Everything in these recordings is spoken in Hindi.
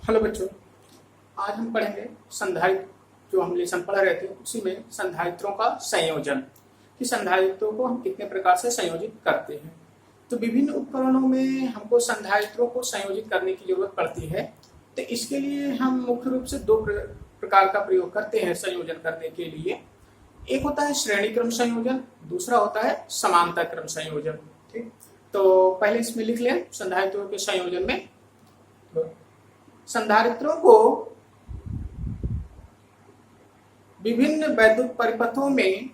हेलो बच्चों, आज हम पढ़ेंगे संधारित्र। जो हम लेसन पढ़ रहे थे उसी में संधारित्रों का संयोजन, कि संधारित्रों को हम कितने प्रकार से संयोजित करते हैं। तो विभिन्न उपकरणों में हमको संधारित्रों को संयोजित करने की जरूरत पड़ती है। तो इसके लिए हम मुख्य रूप से दो प्रकार का प्रयोग करते हैं संयोजन करने के लिए। एक होता है श्रेणी क्रम संयोजन, दूसरा होता है समांतर क्रम संयोजन। ठीक, तो पहले इसमें लिख लें संधारित्रों के संयोजन में। संधारित्रों को विभिन्न वैद्युत परिपथों में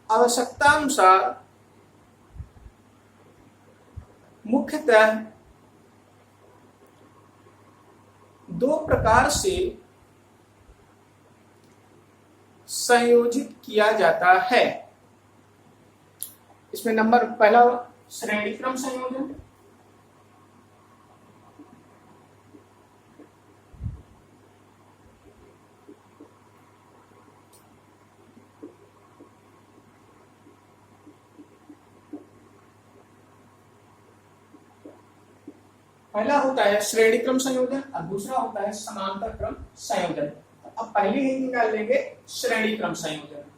आवश्यकतानुसार मुख्यतः दो प्रकार से संयोजित किया जाता है। इसमें नंबर पहला श्रेणी क्रम संयोजन, पहला होता है श्रेणी क्रम संयोजन और दूसरा होता है समांतर क्रम संयोजन। अब पहले ही निकाल लेंगे श्रेणी क्रम संयोजन।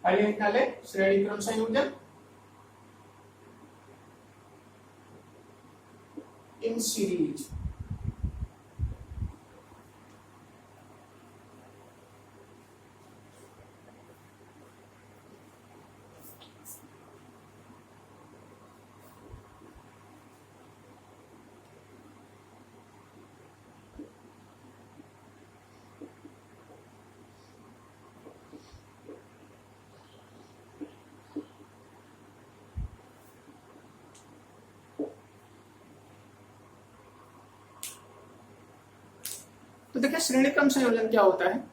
पहले निकाले श्रेणी क्रम संयोजन इन सीरीज। तो देखिए श्रेणी क्रम संयोजन क्या होता है।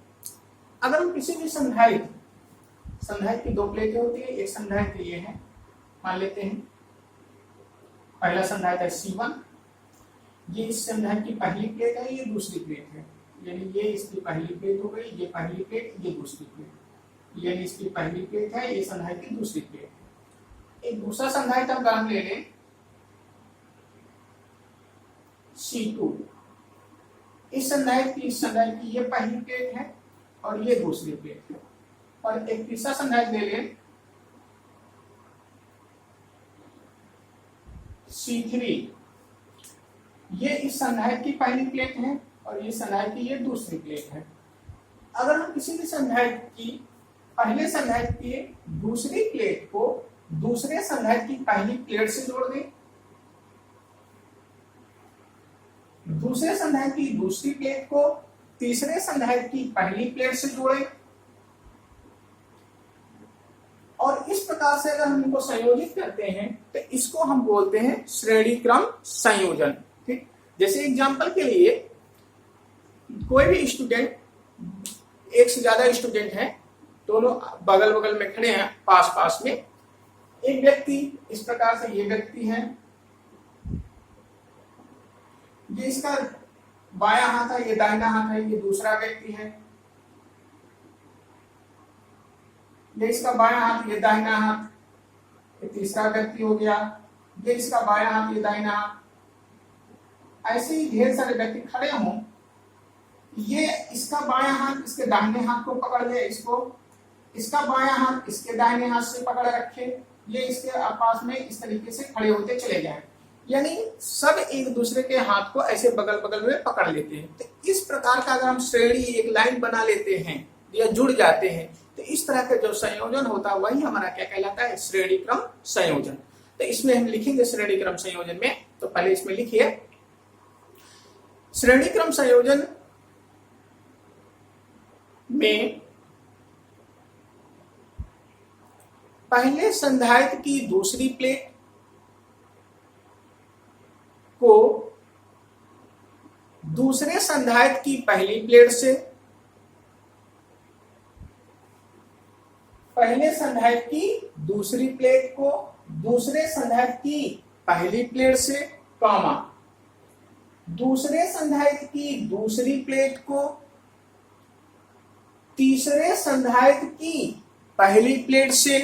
अगर हम किसी भी संधारित्र की दो प्लेटें होती है, एक संधारित्र ये है, मान लेते हैं पहला संधारित्र है C1, ये इस संधारित्र की पहली प्लेट है, ये दूसरी प्लेट है, यानी ये इसकी पहली प्लेट हो गई, ये पहली प्लेट, ये दूसरी प्लेट, यानी इसकी पहली प्लेट है, ये संधारित्र की दूसरी प्लेट है। एक दूसरा संधारित्र अगर हम ले लें C2, इस संधारित्र की ये पहली प्लेट है और ये दूसरी प्लेट है। और एक तीसरा संधारित्र ले लें C3, ये इस संधारित्र की पहली प्लेट है और ये संधारित्र की ये दूसरी प्लेट है। अगर हम किसी भी संधारित्र की पहले संधारित्र की दूसरी प्लेट को दूसरे संधारित्र की पहली प्लेट से जोड़ दें, दूसरे संधारित्र की दूसरी प्लेट को तीसरे संधारित्र की पहली प्लेट से जोड़ें, और इस प्रकार से अगर हम इनको संयोजित करते हैं तो इसको हम बोलते हैं श्रेणी क्रम संयोजन। ठीक, जैसे एग्जांपल के लिए कोई भी स्टूडेंट, एक से ज्यादा स्टूडेंट है, दोनों बगल बगल में खड़े हैं पास पास में। एक व्यक्ति इस प्रकार से, ये व्यक्ति है, ये इसका बायां हाथ है, ये दाहिना हाथ है, ये दूसरा व्यक्ति है, ये इसका बायां हाथ, ये दाहिना हाथ, ये तीसरा व्यक्ति हो गया, ये इसका बायां हाथ, ये दाहिना हाथ। ऐसे ही ढेर सारे व्यक्ति खड़े हों, ये इसका बायां हाथ इसके दाहिने हाथ को पकड़ ले, इसका बायां हाथ इसके दाहिने हाथ से पकड़ रखे, ये इसके पास में इस तरीके से खड़े होते चले जाएं, यानी सब एक दूसरे के हाथ को ऐसे बगल बगल में पकड़ लेते हैं। तो इस प्रकार का अगर हम श्रेणी एक लाइन बना लेते हैं या जुड़ जाते हैं तो इस तरह का जो संयोजन होता है वही हमारा क्या कहलाता है, श्रेणी क्रम संयोजन। तो इसमें हम लिखेंगे श्रेणी क्रम संयोजन में, तो पहले इसमें लिखिए श्रेणी क्रम संयोजन में पहले संधारित्र की दूसरी प्लेट को दूसरे संधारित्र की पहली प्लेट से, पहले संधारित्र की दूसरी प्लेट को दूसरे संधारित्र की पहली प्लेट से, कॉमा दूसरे संधारित्र की दूसरी प्लेट को तीसरे संधारित्र की पहली प्लेट से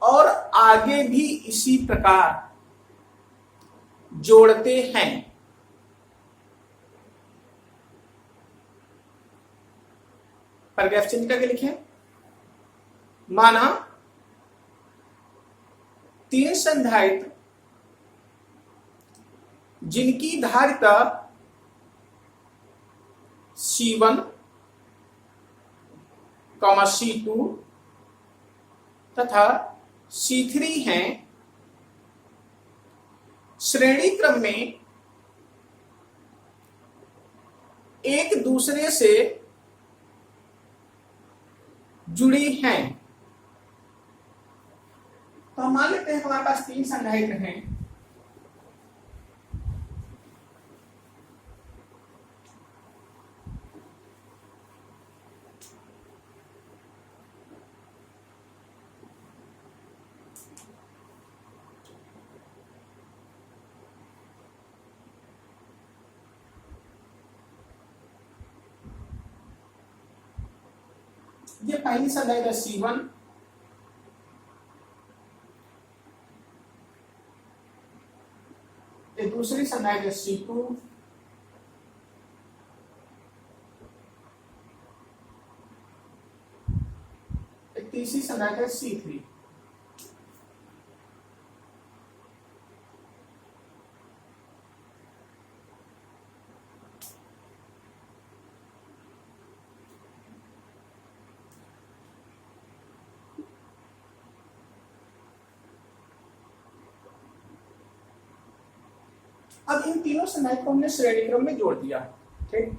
और आगे भी इसी प्रकार जोड़ते हैं। पैराग्राफ चेंज करके लिखें। माना 3 संधारित्र जिनकी धारिता C1, C2 तथा C3 हैं, श्रेणी क्रम में एक दूसरे से जुड़ी हैं। तो हम मान लेते हैं हमारे पास 3 संधारित्र हैं। ये पहली संधारित्र C1, ये दूसरी संधारित्र C2, एक तीसरी संधारित्र C3। अब इन तीनों संधारित्र को हमने श्रेणी क्रम में जोड़ दिया। ठीक,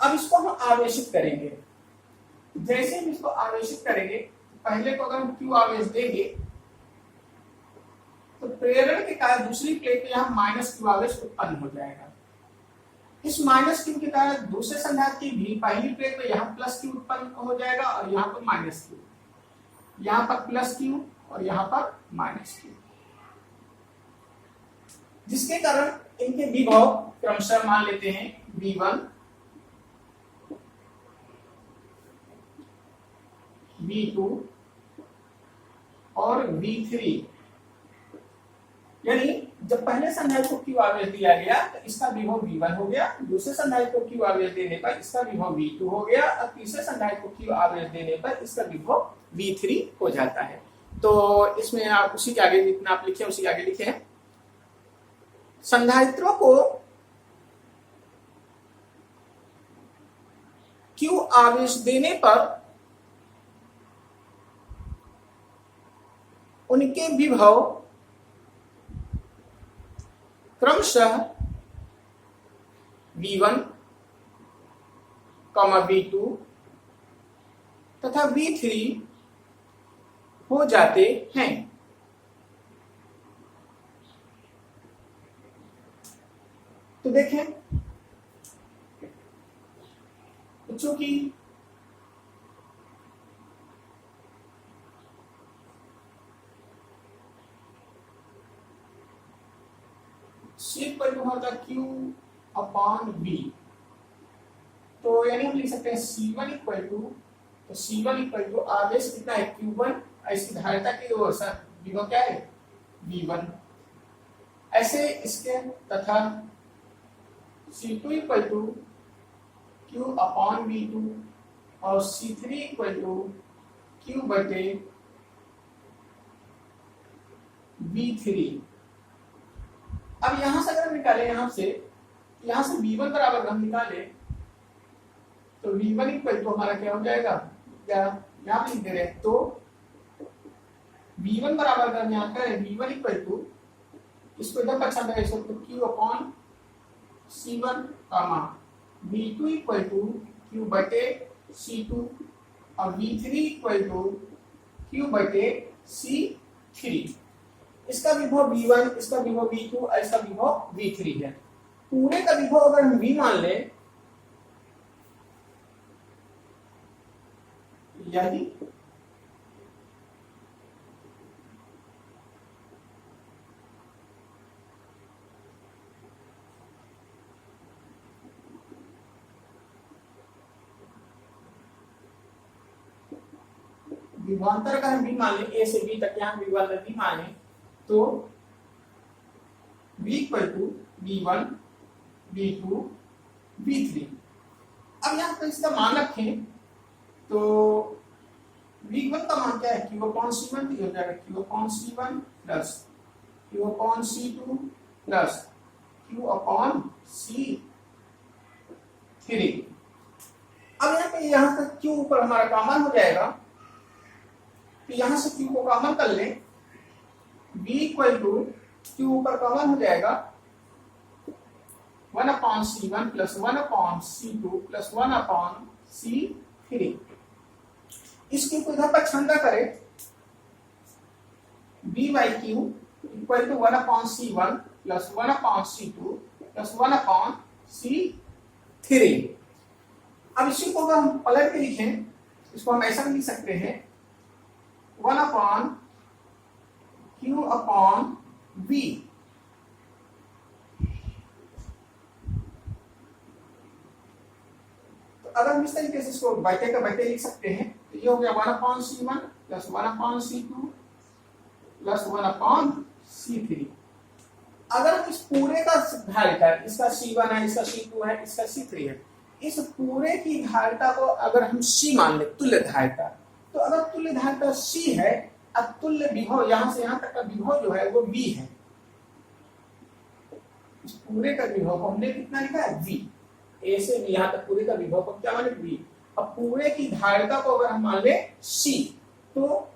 अब इसको हम आवेशित करेंगे। जैसे हम इसको आवेशित करेंगे, पहले को अगर हम Q आवेश देंगे तो प्रेरण के कारण दूसरी प्लेट पे यहाँ -Q आवेश उत्पन्न हो जाएगा। इस -Q के कारण दूसरे संधारित्र की भी पहली प्लेट पे यहाँ +Q उत्पन्न हो जाएगा और यहाँ पर -Q, यहाँ पर +Q और यहाँ पर -Q, जिसके कारण इनके विभव क्रमशः मान लेते हैं V1, V2 और V3। यानी जब पहले संधारित्र को Q आवेश दिया गया तो इसका विभव V1 हो गया, दूसरे संधारित्र को Q आवेश देने पर इसका विभव V2 हो गया और तीसरे संधारित्र को Q आवेश देने पर इसका विभव V3 हो जाता है। तो इसमें आप उसी के आगे जितना आप लिखे उसी के आगे लिखे हैं। संधारित्रों को Q आवेश देने पर उनके विभव क्रमशः V1, V2 तथा V3 हो जाते हैं। तो देखें, चूंकि C पर होता Q अपॉन V, तो यानी हम लिख सकते हैं C1 इक्वल टू, तो C1 इक्वल टू आवेश कितना है Q1, इसकी धारिता की विभव क्या है V1। ऐसे इसके तथा C2 equal to Q upon V2 और C3 इक्वल टू Q बटे V3। अब यहां से अगर निकाले, यहां से V1 बराबर हम निकाले तो V1 इक्वल टू हमारा क्या हो जाएगा, क्या यहाँ पे लिख दे रहे हैं, तो V1 बराबर अगर यहाँ करें V1 इक्वल टू, इसको इधर अच्छा लगे तो Q upon C1 comma V2 equal to Q बटे C2 और V3 इक्वल टू Q बटे C3। इसका विभव V1, इसका विभव V2 और इसका विभव V3 है। पूरे का विभव अगर हम V मान ले, यदि विभवांतर का हम बी मान लें, ए से बी तक यहाँ विभवांतर बी माने तो v equal to v1 v2 v3। अब यहाँ पर इसका मान रखें तो v1 का मान क्या है, q अपॉन c1, ये हो जाएगा q upon c1 plus q upon c2 plus q upon c3। अब यहाँ पे यहाँ तक q ऊपर हमारा कॉमन हो जाएगा, तो यहाँ से q को कॉमन कर लें, v इक्वल टू q ऊपर कॉमन हो जाएगा 1 upon c1 plus 1 upon c2 plus 1 upon c3। इसकी को इधर पर छंदा करें, b by Q equal to 1 upon c1 plus 1 upon c2 plus 1 upon c3। अब इसी को अगर हम पलट के लिखें, इसको हम ऐसा लिख सकते हैं 1 अपॉन q अपॉन v। तो अगर हम इस तरीके से इसको बैठे का बैठे लिख सकते हैं, तो ये हो गया 1 upon c1 plus 1 upon c2 plus 1 upon c3। अगर हम इस पूरे का धारिता, इसका c1 है, इसका c2 है, इसका c3 है, इस पूरे की धारिता को अगर हम c मान ले, तुल्य धारिता, तो अगर तुल्य धारिता c है, अब तुल्य विभव यहां से यहां तक का विभव जो है वो v है। इस पूरे का विभव को हमने कितना लिखा है, v। a से b यहां तक पूरे का विभव को क्या माने, v। अब पूरे की धारिता को अगर हम मान ले c, तो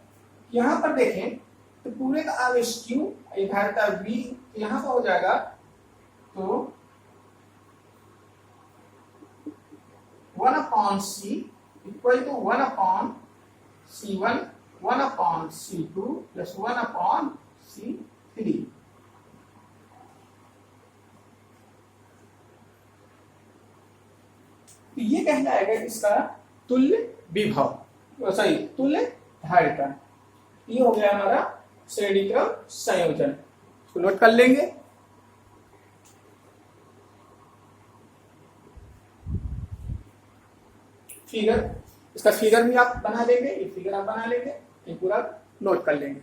यहां पर देखें तो पूरे का आवेश q, ये धारिता v यहां पर हो जाएगा, तो 1 upon c equal to 1 upon c1 1 upon c2 plus 1 upon c3। तो ये कहलाएगा इसका तुल्य विभव, सॉरी तुल्य धारिता। ये हो गया हमारा श्रेणी क्रम संयोजन, इसको नोट कर लेंगे। फिगर, इसका फिगर भी आप बना लेंगे, ये फिगर आप बना लेंगे, ये पूरा नोट कर लेंगे।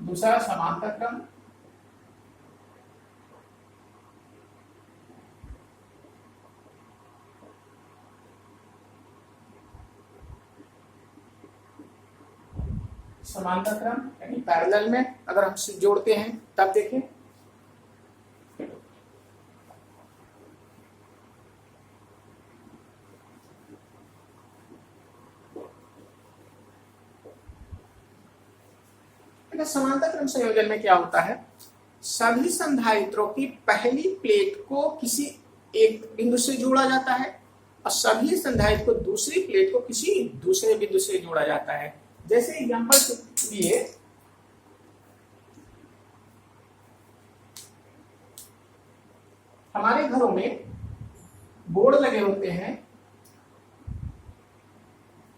दूसरा समांतर क्रम, समांतर क्रम यानी पैरेलल में अगर हम जोड़ते हैं तब देखें, समांतर क्रम संयोजन में क्या होता है, सभी संधारित्रों की पहली प्लेट को किसी एक बिंदु से जोड़ा जाता है और सभी संधारित्र को दूसरी प्लेट को किसी दूसरे बिंदु से जोड़ा जाता है। जैसे एग्जांपल के लिए हमारे घरों में बोर्ड लगे होते हैं,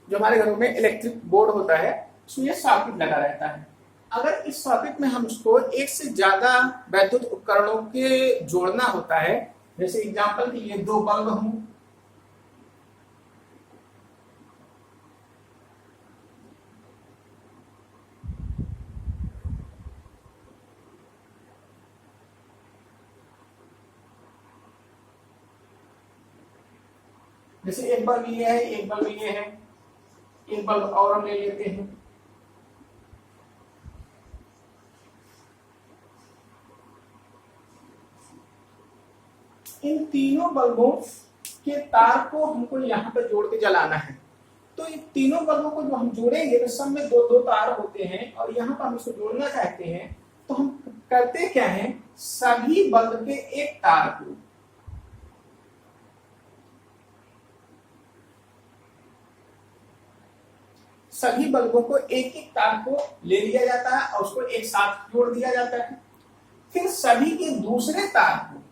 जो हमारे घरों में इलेक्ट्रिक बोर्ड होता है, उसमें सॉकेट लगा रहता है। अगर इस सॉकेट में हम उसको एक से ज्यादा वैद्युत उपकरणों के जोड़ना होता है, जैसे एग्जांपल के लिए 2 बल्ब हों, जैसे एक बल्ब ये है, एक बल्ब ये है, एक बल्ब और हम ले लेते हैं। इन तीनों बल्बों के तार को हमको यहाँ पे जोड़ के जलाना है। तो ये तीनों बल्बों को जो हम जोड़ेंगे तो सब में 2-2 तार होते हैं और यहाँ पर हम इसको जोड़ना चाहते हैं, तो हम करते क्या है, सभी बल्ब के एक तार को सभी बल्बों को एक एक तार को ले लिया जाता है और उसको एक साथ जोड़ दिया जाता है। फिर सभी के दूसरे तार को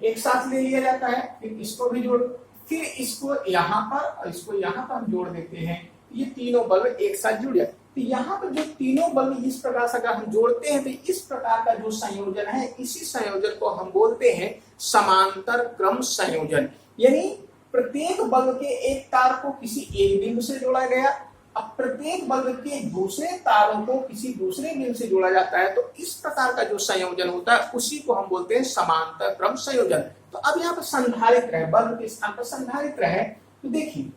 एक साथ ले लिया जाता है, फिर इसको भी जोड़, फिर इसको यहाँ पर और इसको यहाँ पर हम जोड़ देते हैं, ये तीनों बल्ब एक साथ जुड़ जाते हैं। तो यहाँ पर जो तीनों बल्ब इस प्रकार से अगर हम जोड़ते हैं तो इस प्रकार का जो संयोजन है, इसी संयोजन को हम बोलते हैं समांतर क्रम संयोजन। यानी प्रत्येक बल्ब के एक तार को किसी एक बिंदु से जोड़ा गया, अब प्रत्येक बल्ब के दूसरे तारों को किसी दूसरे बिंदु से जोड़ा जाता है, तो इस प्रकार का जो संयोजन होता है उसी को हम बोलते हैं समांतर क्रम संयोजन। तो अब यहाँ पर संधारित्र है, बल्ब के स्थान पर संधारित्र है, तो देखिए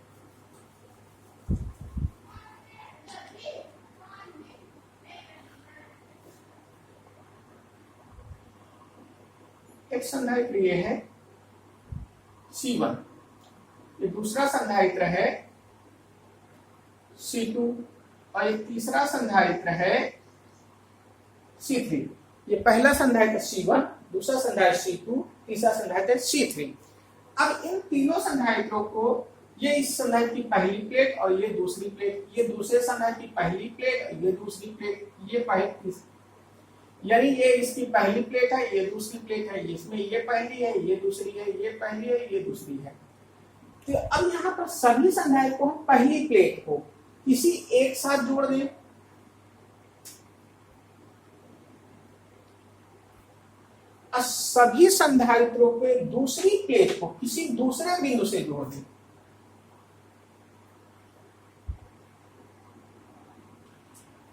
एक संधारित्र ये है C1, ये दूसरा संधारित्र है C2 और एक तीसरा संधारित्र है C3। ये पहला संधारित्र C1, दूसरा संधारित्र C2, तीसरा संधारित्र C3। अब इन तीनों संधारित्रों को, ये इस संधारित्र की पहली प्लेट और ये दूसरी प्लेट, ये दूसरे संधारित्र की पहली प्लेट और ये दूसरी प्लेट, ये पहली, यानी ये इसकी पहली प्लेट है, ये दूसरी प्लेट है, इसमें ये पहली है, ये दूसरी है, ये पहली है, ये दूसरी है। तो अब यहाँ पर सभी संधारित्र को हम पहली प्लेट को किसी एक साथ जोड़ दें, और सभी संधारित्रों के दूसरी प्लेट को किसी दूसरे बिंदु से जोड़ दें।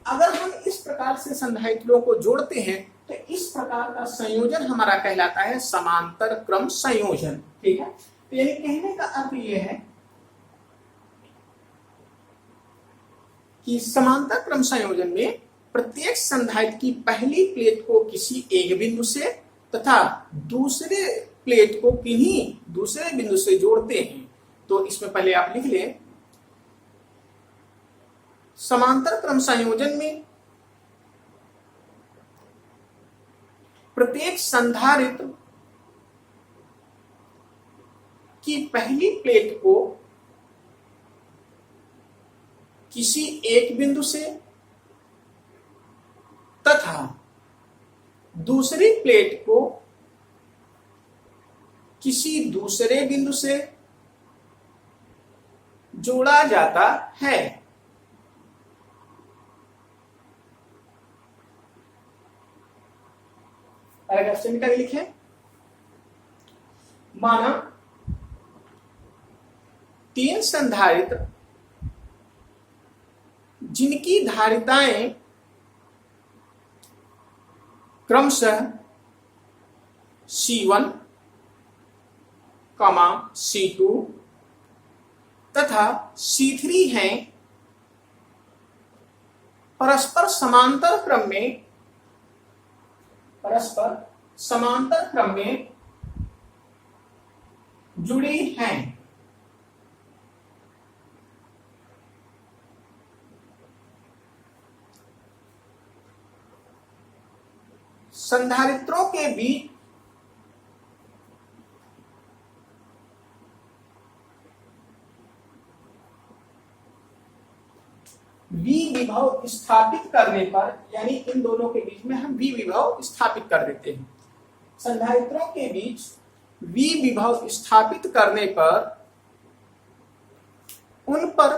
अगर हम इस प्रकार से संधारित्रों को जोड़ते हैं तो इस प्रकार का संयोजन हमारा कहलाता है समांतर क्रम संयोजन। ठीक है, तो यानी कहने का अर्थ यह है कि समांतर क्रम संयोजन में प्रत्येक संधारित्र की पहली प्लेट को किसी एक बिंदु से तथा दूसरे प्लेट को किन्हीं दूसरे बिंदु से जोड़ते हैं। तो इसमें पहले आप लिख लें, समांतर क्रम संयोजन में प्रत्येक संधारित्र की पहली प्लेट को किसी एक बिंदु से तथा दूसरी प्लेट को किसी दूसरे बिंदु से जोड़ा जाता है। पैराग्राफ से निकाल लिखे, माना तीन संधारित्र जिनकी धारिताएं क्रमशः C1, C2 तथा C3 हैं, परस्पर समांतर क्रम में जुड़ी हैं। संधारित्रों के बीच V विभव स्थापित करने पर, यानी इन दोनों के बीच में हम V विभव स्थापित कर देते हैं। संधारित्रों के बीच V विभव स्थापित करने पर उन पर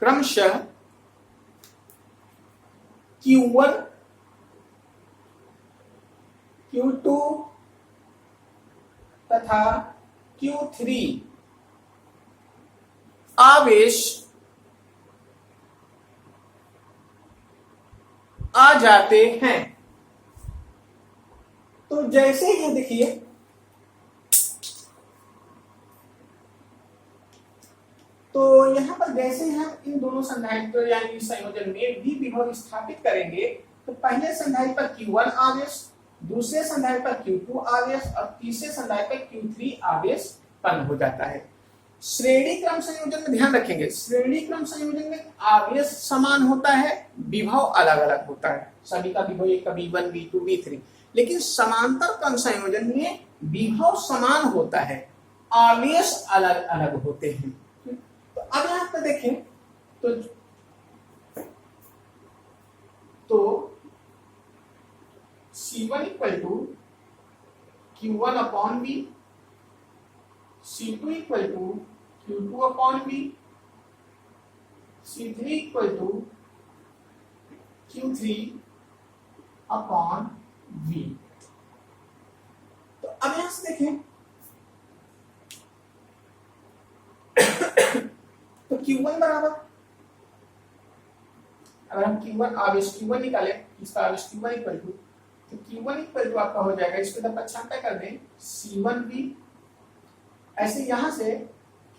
क्रमशः Q1, Q2 तथा Q3 आवेश आ जाते हैं। तो जैसे ही देखिए, तो यहां पर जैसे ही हम इन दोनों संधारित्र यानी संयोजन में V विभव स्थापित करेंगे तो पहले संधारित्र पर Q1 आवेश, दूसरे संधारित्र पर Q2 आवेश और तीसरे संधारित्र पर Q3 आवेश उत्पन्न हो जाता है। श्रेणी क्रम संयोजन में ध्यान रखेंगे, श्रेणी क्रम संयोजन में आवेश समान होता है, विभव अलग अलग होता है, सभी का विभव एक का V1, V2, V3। लेकिन समांतर क्रम संयोजन में विभव समान होता है, आवेश अलग अलग होते हैं। तो अब यहां पर देखें तो C1 C1 equal to Q1 upon V, C2 equal to Q2 upon V, C3 equal to Q3 upon V। तो अब यहां से देखें तो Q1 बराबर, अगर हम Q1 आवेश Q1 निकाले, इसका आवेश Q1 इक्वल टू, तो Q1 इक्वल टू आपका हो जाएगा, इसको जब पक्षांतर कर दें C1V, ऐसे यहां से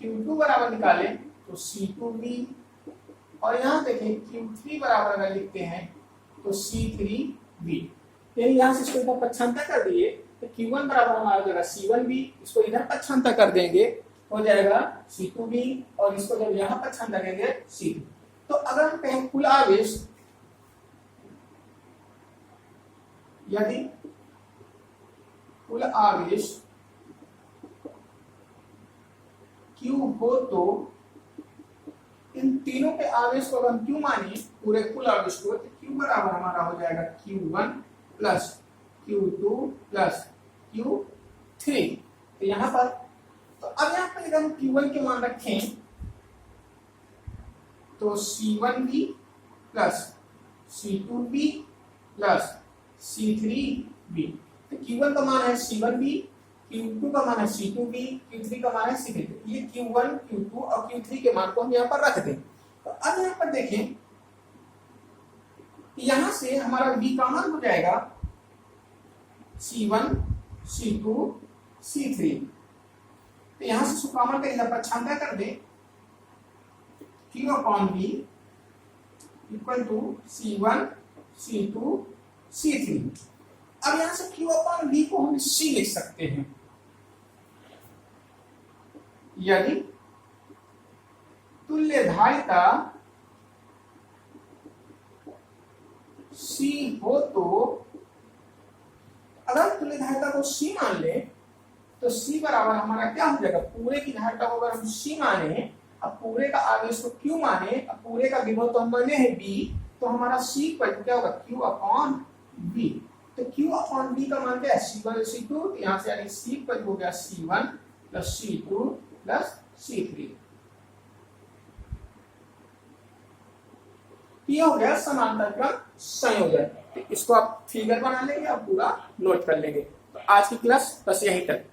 Q2 बराबर निकाले तो C2V, और यहां देखें Q3 बराबर अगर लिखते हैं तो C3V। यानी यहां से इसको इधर पक्षांतर कर दिए तो Q1 बराबर हमारा हो जाएगा C1V, इसको इधर पक्षांतर कर देंगे हो जाएगा C2V, और इसको जब यहां पक्षांतर करेंगे C2। तो अगर हम कहें कुल आवेश, यदि कुल आवेश Q हो तो इन तीनों के आवेश को अगर हम Q माने, पूरे कुल आवेश को, तो Q बराबर हमारा हो जाएगा Q1 plus Q2 plus Q3। तो यहां पर, तो अब यहां पर अगर हम Q1 के मान रखें तो C1V plus C2V plus C3V। तो Q1 का मान है C1V, Q2 का मान है C2V, Q3 का मान है C3। ये Q1, Q2 और Q3 के मान को हम यहाँ पर रख दें। तो अब यहाँ पर देखें, यहां से हमारा V का मान हो जाएगा C1, C2, C3। तो यहां से सुकामन का इधर पक्षांतर कर दे, Q upon V equal to C1, C2, C3। अब यहां से Q अपॉन V को हम C लिख सकते हैं। यदि तुल्य धारिता C हो तो, अगर तुल्य धारिता को C मान ले तो C बराबर हमारा क्या हो जाएगा, पूरे की धारिता को अगर हम C माने, अब पूरे का आवेश को Q माने, अब पूरे का विभव तो हम माने हैं V, तो हमारा C पर क्या होगा, Q अपॉन V। तो Q अपॉन V का मान क्या है, C1 C2, तो यहाँ से यानी C पर हो गया C1 plus C2 plus C3। ये हो गया समांतर क्रम संयोजन। इसको आप फिगर बना लेंगे, आप पूरा नोट कर लेंगे। तो आज की क्लास बस यहीं तक।